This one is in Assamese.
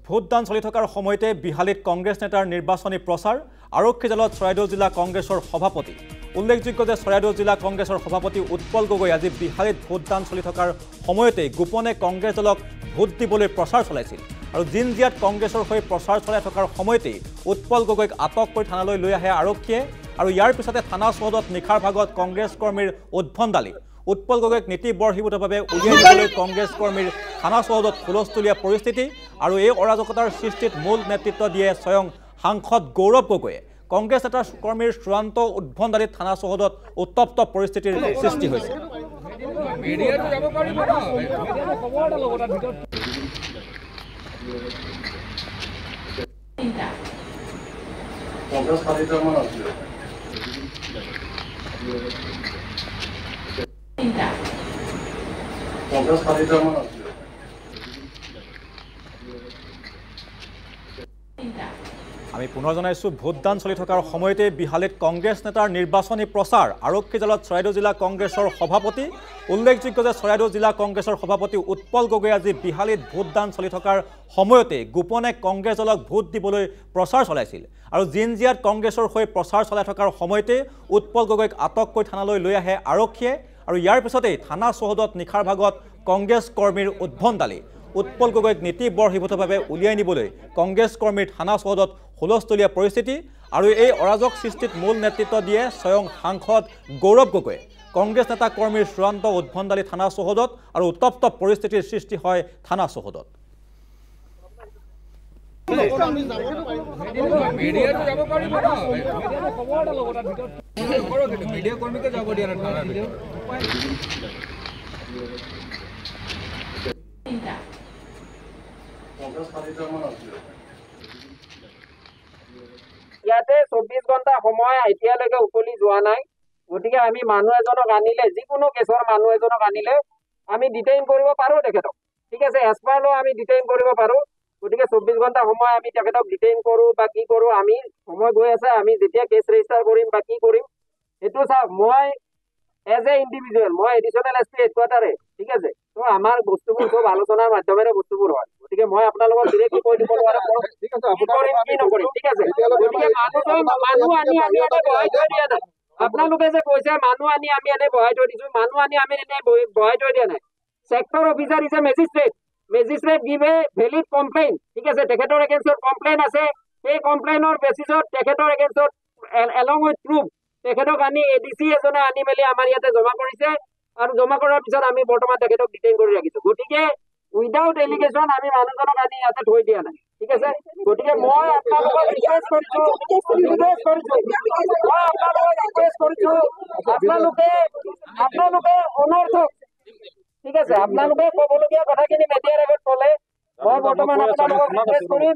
ভোটদান চলি থকাৰ সময়তে বিহালীত কংগ্ৰেছ নেতাৰ নিৰ্বাচনী প্ৰচাৰ আৰক্ষী জালত চৰাইদেউ জিলা কংগ্ৰেছৰ সভাপতি উল্লেখযোগ্য যে চৰাইদেউ জিলা কংগ্ৰেছৰ সভাপতি উৎপল গগৈ আজি বিহালীত ভোটদান চলি থকাৰ সময়তে গোপনে কংগ্ৰেছ দলক ভোট দিবলৈ প্ৰচাৰ চলাইছিল আৰু জিনজিয়াত কংগ্ৰেছৰ হৈ প্ৰচাৰ চলাই থকাৰ সময়তে উৎপল গগৈক আটক কৰি থানালৈ লৈ আহে আৰক্ষীয়ে আৰু ইয়াৰ পিছতে থানা চৌহদত নিখাৰ ভাগত কংগ্ৰেছ কৰ্মীৰ উদ্ভণ্ডালি উৎপল গগৈক নীতি বৰ্হিভূতভাৱে উলিয়াই দিবলৈ কংগ্ৰেছ কৰ্মীৰ থানা চৌহদত হুলস্থুলীয়া পৰিস্থিতি আৰু এই অৰাজকতাৰ সৃষ্টিত মূল নেতৃত্ব দিয়ে স্বয়ং সাংসদ গৌৰৱ গগৈয়ে কংগ্ৰেছ নেতা কৰ্মীৰ চূড়ান্ত উদ্ভণ্ডালিত থানা চৌহদত উত্তপ্ত পৰিস্থিতিৰ সৃষ্টি হৈছে আমি পুনৰ জনাইছোঁ ভোটদান চলি থকাৰ সময়তে বিহালীত কংগ্ৰেছ নেতাৰ নিৰ্বাচনী প্ৰচাৰ আৰক্ষী জালত চৰাইদেউ জিলা কংগ্ৰেছৰ সভাপতি উল্লেখযোগ্য যে চৰাইদেউ জিলা কংগ্ৰেছৰ সভাপতি উৎপল গগৈ আজি বিহালীত ভোটদান চলি থকাৰ সময়তে গোপনে কংগ্ৰেছ দলক ভোট দিবলৈ প্ৰচাৰ চলাইছিল আৰু জিনজিয়াত কংগ্ৰেছৰ হৈ প্ৰচাৰ চলাই থকাৰ সময়তে উৎপল গগৈক আটক কৰি থানালৈ লৈ আহে আৰক্ষীয়ে আৰু ইয়াৰ পিছতেই থানা চৌহদত নিখাৰ ভাগত কংগ্ৰেছ কৰ্মীৰ উদ্ভণ্ডালি উৎপল গগৈক নীতি বৰ্হিভূতভাৱে উলিয়াই নিবলৈ কংগ্ৰেছ কৰ্মীৰ থানা চৌহদত হুলস্থুলীয়া পৰিস্থিতি আৰু এই অৰাজক সৃষ্টিত মূল নেতৃত্ব দিয়ে স্বয়ং সাংসদ গৌৰৱ গগৈয়ে কংগ্ৰেছ নেতা কৰ্মীৰ চূড়ান্ত উদ্ভণ্ডালি থানা চৌহদত আৰু উত্তপ্ত পৰিস্থিতিৰ সৃষ্টি হয় থানা চৌহদত ইয়াতে 24 ঘণ্টা সময় এতিয়ালৈকে উকলি যোৱা নাই গতিকে আমি মানুহ এজনক আনিলে যিকোনো কেছৰ মানুহ এজনক আনিলে আমি ডিটেইন কৰিব পাৰো তেখেতক ঠিক আছে এসপাৰ ল আমি ডিটেইন কৰিব পাৰো গতিকে 24 ঘণ্টা সময় আমি তেখেতক ডিটেইন কৰো বা কি কৰো আমি সময় গৈ আছে আমি যেতিয়া কেছ ৰেজিষ্টাৰ কৰিম বা কি কৰিম এটো চাওক মই এজ এ ইন্ডিভিজুৱেল মই এডিশনাল এসপি হেডকোৱাৰ্টাৰে ঠিক আছে তো আমাৰ বস্তুবোৰ সব আলোচনাৰ মাধ্যমেৰে বস্তুবোৰ হয় গতিকে মই আপোনালোকক ডিৰেক্টলি কৈ দিব নোৱাৰো ঠিক আছে আপুনি কি নকৰিম ঠিক আছে গতিকে মানুহ আনি আমি এটা বহাই থৈ দিয়া নাই আপোনালোকে যে কৈছে মানুহ আনি আমি এনে বহাই থৈ দিছো মানুহ আনি আমি এনে বহাই থৈ দিয়া নাই sector officer is a magistrate give a valid complaint ঠিক আছে তেখেতৰ এগেইনষ্টত কমপ্লেইন আছে এই কমপ্লেইনৰ বেচিছত তেখেতৰ এগেইনষ্টত along with proof তেখেতক আনি এডিসি এজনে আনি মেলি আমাৰ ইয়াতে জমা কৰিছে আৰু জমা কৰাৰ পিছত আমি বৰ্তমান তেখেতক ডিটেইন কৰি ৰাখিছো গতিকে উইদাউট এলিগেশন আমি মানুহজনক আনি ইয়াতে থৈ দিয়া নাই ঠিক আছে গতিকে মই আপোনালোকক ৰিকুৱেষ্ট কৰিছো আপোনালোকে অনৰ্থক ঠিক আছে আপোনালোকে ক'বলগীয়া কথাখিনি মেডিয়াৰ আগত ক'লে মই বৰ্তমান আপোনালোকক ৰিকুৱেষ্ট কৰিম